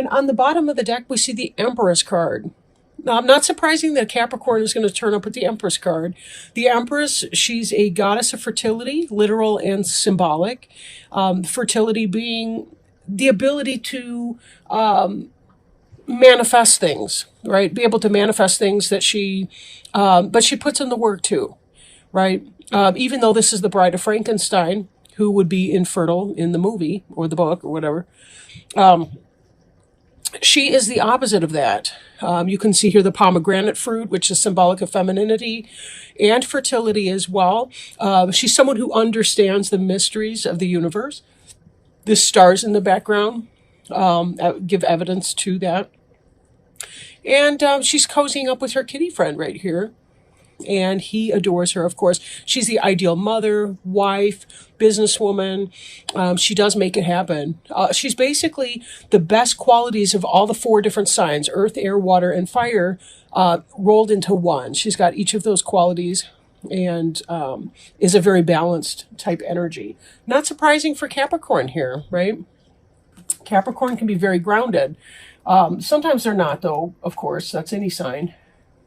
And on the bottom of the deck, we see the Empress card. Now, not surprising that Capricorn is going to turn up with the Empress card. The Empress, she's a goddess of fertility, literal and symbolic. Fertility being the ability to manifest things, right? Be able to manifest things that but she puts in the work too, right? Even though this is the Bride of Frankenstein, who would be infertile in the movie or the book or whatever, she is the opposite of that. You can see here the pomegranate fruit, which is symbolic of femininity and fertility as well. She's someone who understands the mysteries of the universe. The stars in the background give evidence to that. And she's cozying up with her kitty friend right here. And he adores her, of course. She's the ideal mother, wife, businesswoman. She does make it happen. She's basically the best qualities of all the 4 different signs, earth, air, water, and fire, rolled into one. She's got each of those qualities and is a very balanced type energy. Not surprising for Capricorn here, right? Capricorn can be very grounded. Sometimes they're not, though, of course. That's any sign.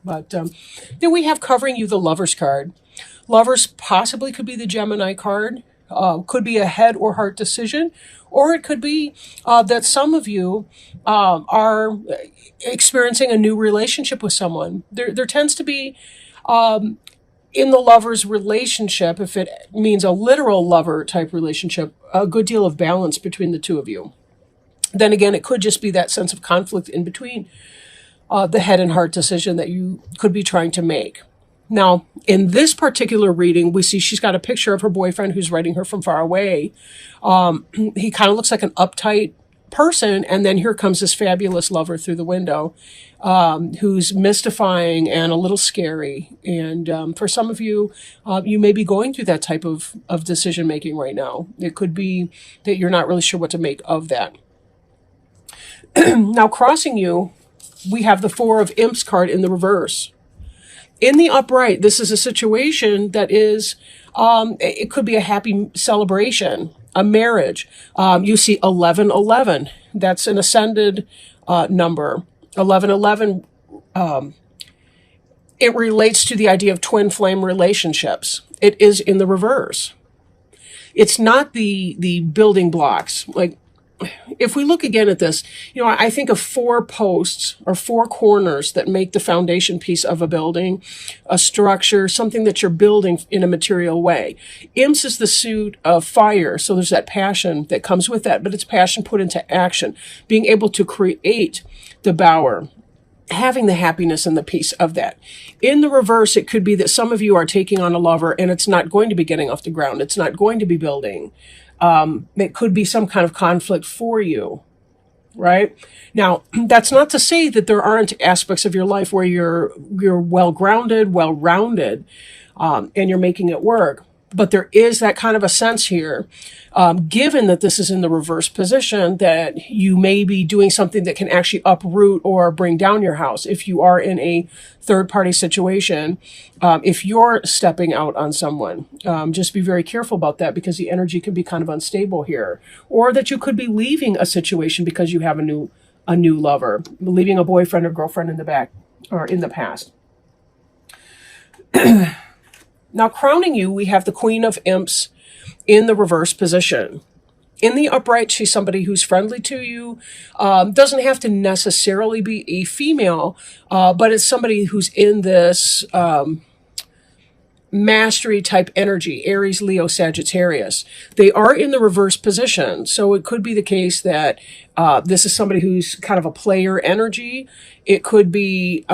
But then we have covering you the Lovers card. Lovers possibly could be the Gemini card. Could be a head or heart decision. Or it could be that some of you are experiencing a new relationship with someone. There tends to be, in the lover's relationship, if it means a literal lover type relationship, a good deal of balance between the two of you. Then again, it could just be that sense of conflict in between the head and heart decision that you could be trying to make. Now, in this particular reading, we see she's got a picture of her boyfriend who's writing her from far away. He kind of looks like an uptight person, and then here comes this fabulous lover through the window, who's mystifying and a little scary. And for some of you, you may be going through that type of decision making right now. It could be that you're not really sure what to make of that. Now, crossing you, we have the 4 of Imps card in the reverse. In the upright, this is a situation that is, it could be a happy celebration, a marriage. You see 1111. That's an ascended number. 1111, it relates to the idea of twin flame relationships. It is in the reverse. It's not the building blocks. Like, if we look again at this, I think of 4 posts or 4 corners that make the foundation piece of a building, a structure, something that you're building in a material way. Imps is the suit of fire, so there's that passion that comes with that, but it's passion put into action, being able to create the bower, having the happiness and the peace of that. In the reverse, it could be that some of you are taking on a lover and it's not going to be getting off the ground. It's not going to be building. It could be some kind of conflict for you, right? Now, that's not to say that there aren't aspects of your life where you're well-grounded, well-rounded, and you're making it work. But there is that kind of a sense here, given that this is in the reverse position, that you may be doing something that can actually uproot or bring down your house. If you are in a third-party situation, if you're stepping out on someone, just be very careful about that, because the energy can be kind of unstable here. Or that you could be leaving a situation because you have a new lover, leaving a boyfriend or girlfriend in the back or in the past. Now, crowning you, we have the Queen of Imps in the reverse position. In the upright, she's somebody who's friendly to you. Doesn't have to necessarily be a female, but it's somebody who's in this mastery type energy, Aries, Leo, Sagittarius. They are in the reverse position. So it could be the case that this is somebody who's kind of a player energy. It could be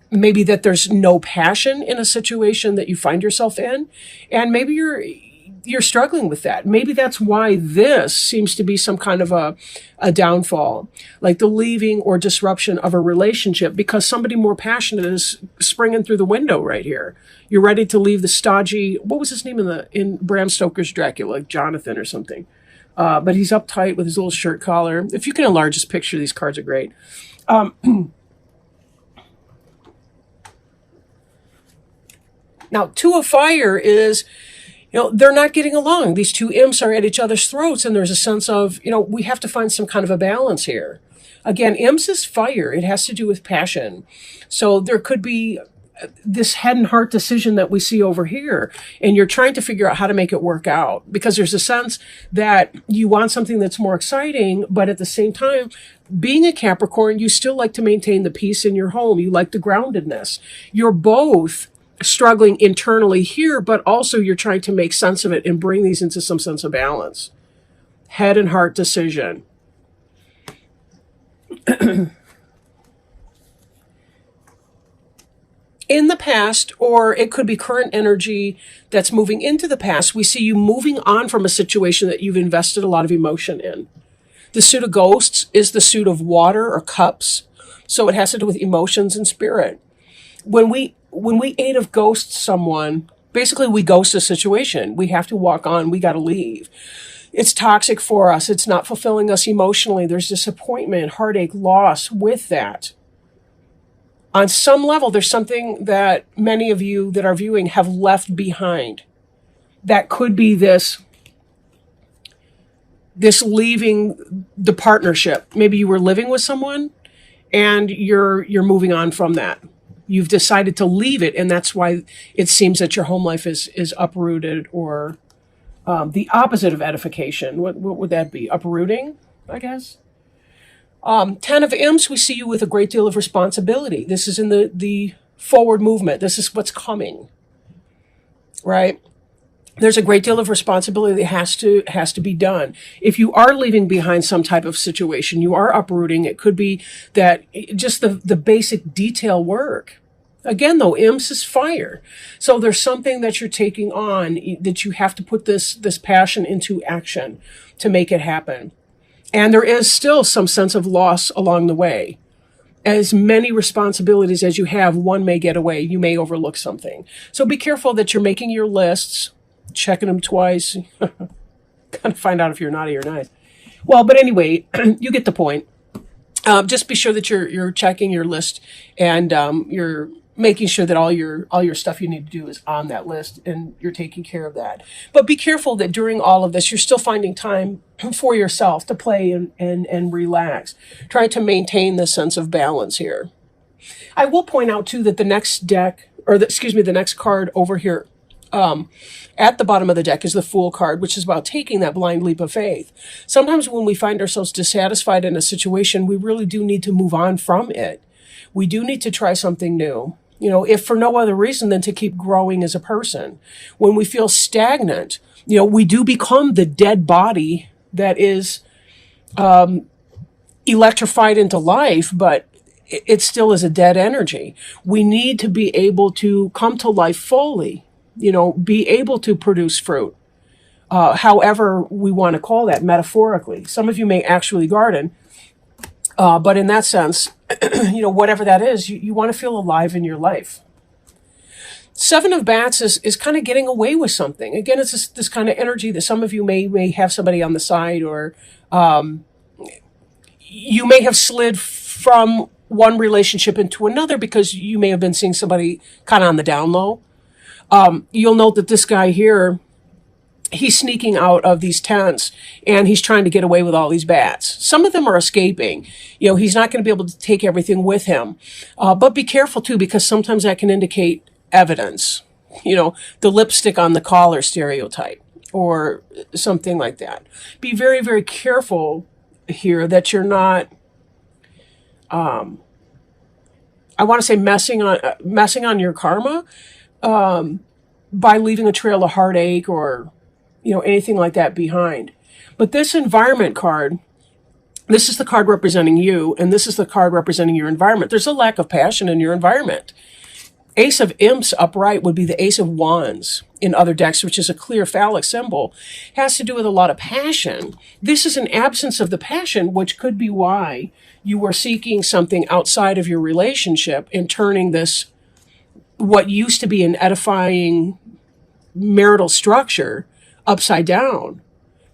maybe that there's no passion in a situation that you find yourself in. And maybe you're struggling with that. Maybe that's why this seems to be some kind of a downfall, like the leaving or disruption of a relationship, because somebody more passionate is springing through the window right here. You're ready to leave the stodgy, what was his name in Bram Stoker's Dracula, like Jonathan or something. But he's uptight with his little shirt collar. If you can enlarge this picture, these cards are great. Now, Two of Fire is They're not getting along. These two imps are at each other's throats, and there's a sense of, we have to find some kind of a balance here. Again, imps is fire. It has to do with passion. So there could be this head and heart decision that we see over here, and you're trying to figure out how to make it work out, because there's a sense that you want something that's more exciting, but at the same time, being a Capricorn, you still like to maintain the peace in your home. You like the groundedness. You're both struggling internally here, but also you're trying to make sense of it and bring these into some sense of balance. Head and heart decision. In the past, or it could be current energy that's moving into the past, we see you moving on from a situation that you've invested a lot of emotion in. The suit of ghosts is the suit of water or cups, so it has to do with emotions and spirit. When we eight of ghosts someone, basically we ghost a situation. We have to walk on, we got to leave. It's toxic for us. It's not fulfilling us emotionally. There's disappointment, heartache, loss with that. On some level, there's something that many of you that are viewing have left behind. That could be this leaving the partnership. Maybe you were living with someone and you're moving on from that. You've decided to leave it, and that's why it seems that your home life is uprooted, or the opposite of edification. What would that be? Uprooting, I guess. 10 of imps, we see you with a great deal of responsibility. This is in the forward movement. This is what's coming, right? There's a great deal of responsibility that has to be done. If you are leaving behind some type of situation, you are uprooting. It could be that just the basic detail work. Again, though, imps is fire. So there's something that you're taking on that you have to put this passion into action to make it happen. And there is still some sense of loss along the way. As many responsibilities as you have, one may get away. You may overlook something. So be careful that you're making your lists, checking them twice. Kind of find out if you're naughty or nice. Well, but anyway, you get the point. Just be sure that you're checking your list, and you're making sure that all your stuff you need to do is on that list, and you're taking care of that. But be careful that during all of this, you're still finding time for yourself to play and relax. Try to maintain the sense of balance here. I will point out too that the next deck, the next card over here, at the bottom of the deck is the Fool card, which is about taking that blind leap of faith. Sometimes when we find ourselves dissatisfied in a situation, we really do need to move on from it. We do need to try something new. If for no other reason than to keep growing as a person. When we feel stagnant, we do become the dead body that is electrified into life, but it still is a dead energy. We need to be able to come to life fully, be able to produce fruit, however we want to call that metaphorically. Some of you may actually garden, but in that sense, whatever that is, you want to feel alive in your life. 7 of Bats is kind of getting away with something. Again, it's this kind of energy that some of you may have somebody on the side, or you may have slid from one relationship into another because you may have been seeing somebody kind of on the down low. You'll note that this guy here, he's sneaking out of these tents and he's trying to get away with all these bats. Some of them are escaping. He's not going to be able to take everything with him. But be careful too, because sometimes that can indicate evidence. The lipstick on the collar stereotype or something like that. Be very, very careful here that you're not, I want to say messing on your karma, by leaving a trail of heartache or, anything like that behind. But this environment card, this is the card representing you, and this is the card representing your environment. There's a lack of passion in your environment. Ace of Imps upright would be the Ace of Wands in other decks, which is a clear phallic symbol. Has to do with a lot of passion. This is an absence of the passion, which could be why you were seeking something outside of your relationship and turning this, what used to be an edifying marital structure, upside down.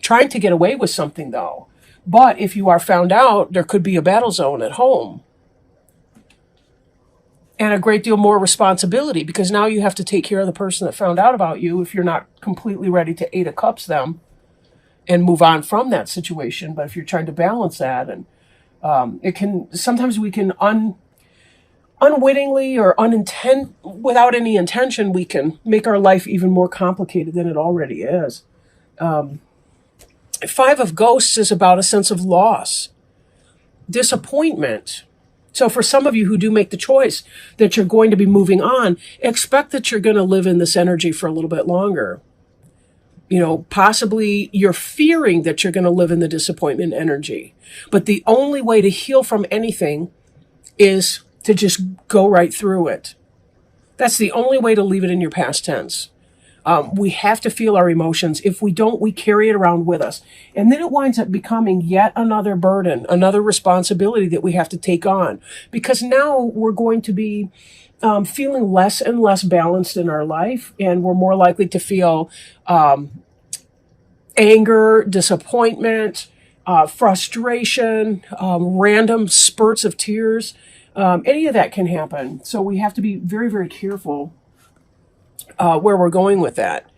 Trying to get away with something, though. But if you are found out, there could be a battle zone at home. and a great deal more responsibility, because now you have to take care of the person that found out about you if you're not completely ready to 8 of Cups them and move on from that situation. But if you're trying to balance that, and it can, sometimes we can unwittingly or without any intention, we can make our life even more complicated than it already is. 5 of Ghosts is about a sense of loss, disappointment. So for some of you who do make the choice that you're going to be moving on, expect that you're going to live in this energy for a little bit longer. Possibly you're fearing that you're going to live in the disappointment energy. But the only way to heal from anything is to just go right through it. That's the only way to leave it in your past tense. We have to feel our emotions. If we don't, we carry it around with us. And then it winds up becoming yet another burden, another responsibility that we have to take on. Because now we're going to be feeling less and less balanced in our life. And we're more likely to feel anger, disappointment, frustration, random spurts of tears. Any of that can happen. So we have to be very, very careful where we're going with that.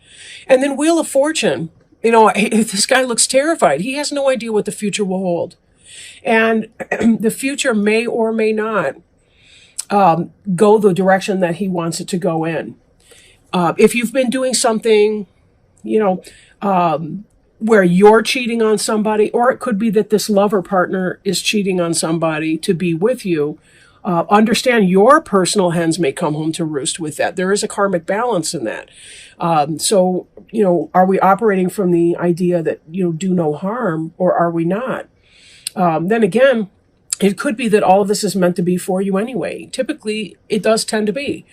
And then Wheel of Fortune. This guy looks terrified. He has no idea what the future will hold. And the future may or may not go the direction that he wants it to go in. If you've been doing something, where you're cheating on somebody, or it could be that this lover partner is cheating on somebody to be with you, understand your personal hens may come home to roost with that. There is a karmic balance in that. So, are we operating from the idea that, do no harm, or are we not? Then again, it could be that all of this is meant to be for you anyway. Typically, it does tend to be.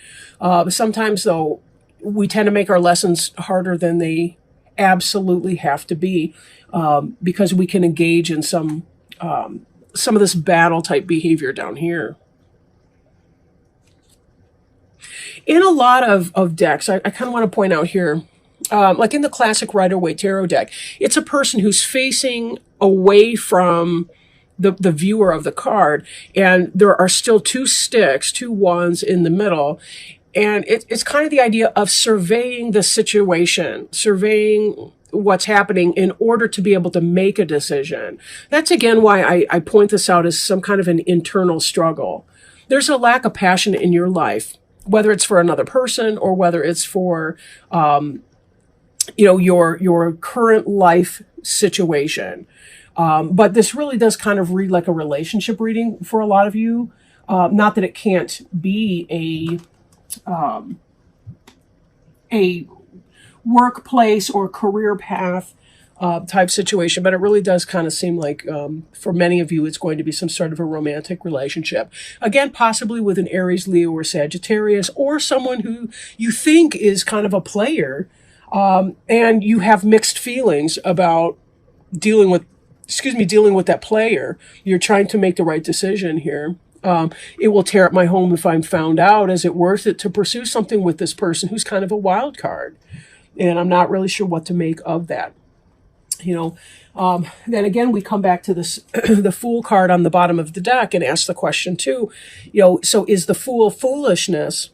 Sometimes, though, we tend to make our lessons harder than they absolutely have to be, because we can engage in some of this battle type behavior down here. In a lot of decks, I kind of want to point out here, like in the classic Rider-Waite Tarot deck, it's a person who's facing away from the viewer of the card, and there are still 2 sticks, 2 wands in the middle. And it's kind of the idea of surveying the situation, surveying what's happening in order to be able to make a decision. That's, again, why I point this out as some kind of an internal struggle. There's a lack of passion in your life, whether it's for another person or whether it's for, your current life situation. But this really does kind of read like a relationship reading for a lot of you. Not that it can't be a workplace or career path type situation, but it really does kind of seem like for many of you it's going to be some sort of a romantic relationship. Again, possibly with an Aries, Leo, or Sagittarius, or someone who you think is kind of a player, and you have mixed feelings about dealing with that player. You're trying to make the right decision here. It will tear up my home if I'm found out. Is it worth it to pursue something with this person who's kind of a wild card? And I'm not really sure what to make of that. Then again, we come back to this, the Fool card on the bottom of the deck, and ask the question too, so is the Fool foolishness,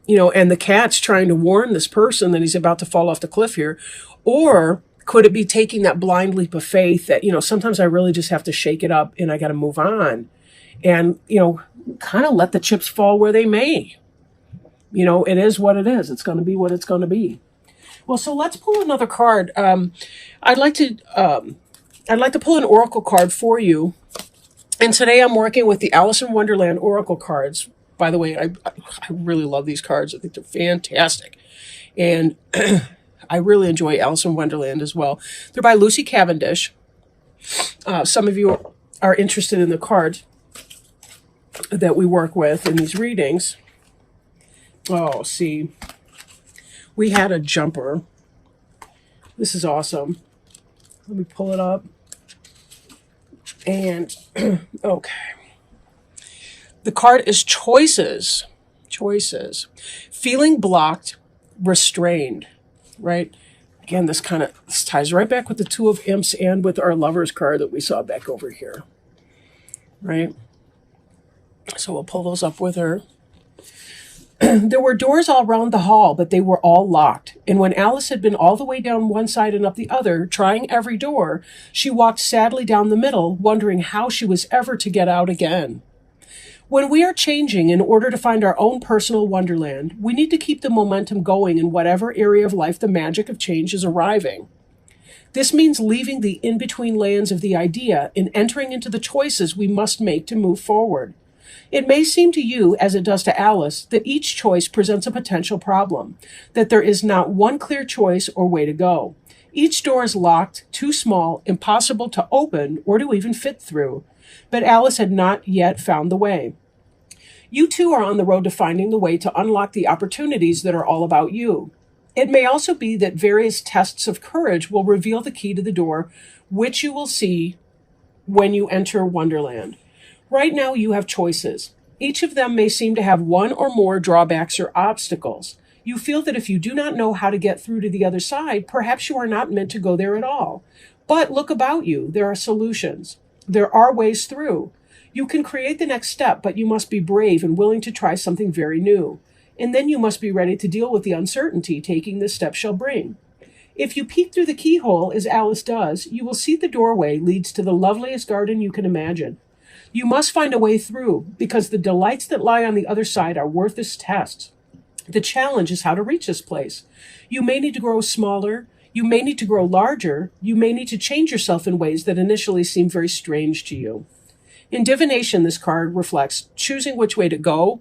and the Cat's trying to warn this person that he's about to fall off the cliff here, or could it be taking that blind leap of faith that, sometimes I really just have to shake it up and I got to move on and, kind of let the chips fall where they may. It is what it is. It's going to be what it's going to be. Well, so let's pull another card. I'd like to pull an oracle card for you. And today I'm working with the Alice in Wonderland oracle cards. By the way, I really love these cards. I think they're fantastic. And I really enjoy Alice in Wonderland as well. They're by Lucy Cavendish. Some of you are interested in the cards that we work with in these readings. Oh, see. We had a jumper. This is awesome. Let me pull it up. And, okay. The card is choices. Choices. Feeling blocked, restrained, right? Again, this ties right back with the Two of Imps and with our Lovers card that we saw back over here, right? So we'll pull those up with her. There were doors all round the hall, but they were all locked. And when Alice had been all the way down one side and up the other, trying every door, she walked sadly down the middle, wondering how she was ever to get out again. When we are changing in order to find our own personal wonderland, we need to keep the momentum going in whatever area of life the magic of change is arriving. This means leaving the in-between lands of the idea and entering into the choices we must make to move forward. It may seem to you, as it does to Alice, that each choice presents a potential problem, that there is not one clear choice or way to go. Each door is locked, too small, impossible to open or to even fit through. But Alice had not yet found the way. You too are on the road to finding the way to unlock the opportunities that are all about you. It may also be that various tests of courage will reveal the key to the door, which you will see when you enter Wonderland. Right now, you have choices. Each of them may seem to have one or more drawbacks or obstacles. You feel that if you do not know how to get through to the other side, perhaps you are not meant to go there at all. But look about you. There are solutions. There are ways through. You can create the next step, but you must be brave and willing to try something very new. And then you must be ready to deal with the uncertainty taking this step shall bring. If you peek through the keyhole, as Alice does, you will see the doorway leads to the loveliest garden you can imagine. You must find a way through, because the delights that lie on the other side are worth this test. The challenge is how to reach this place. You may need to grow smaller. You may need to grow larger. You may need to change yourself in ways that initially seem very strange to you. In divination, this card reflects choosing which way to go,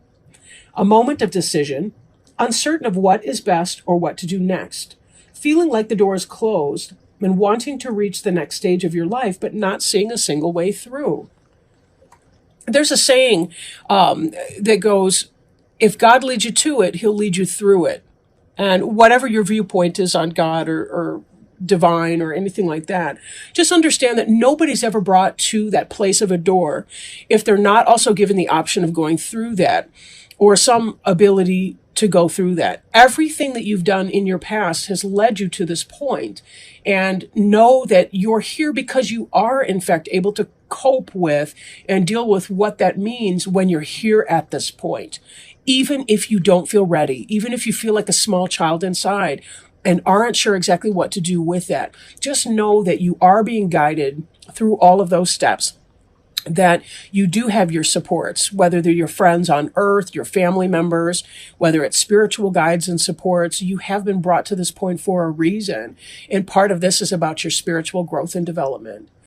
a moment of decision, uncertain of what is best or what to do next, feeling like the door is closed, and wanting to reach the next stage of your life, but not seeing a single way through. There's a saying that goes, if God leads you to it, he'll lead you through it. And whatever your viewpoint is on God or divine or anything like that, just understand that nobody's ever brought to that place of a door if they're not also given the option of going through that or some ability to go through that. Everything that you've done in your past has led you to this point. And know that you're here because you are, in fact, able to cope with and deal with what that means when you're here at this point. Even if you don't feel ready, even if you feel like a small child inside and aren't sure exactly what to do with that, just know that you are being guided through all of those steps, that you do have your supports, whether they're your friends on earth, your family members, whether it's spiritual guides and supports. You have been brought to this point for a reason. And part of this is about your spiritual growth and development.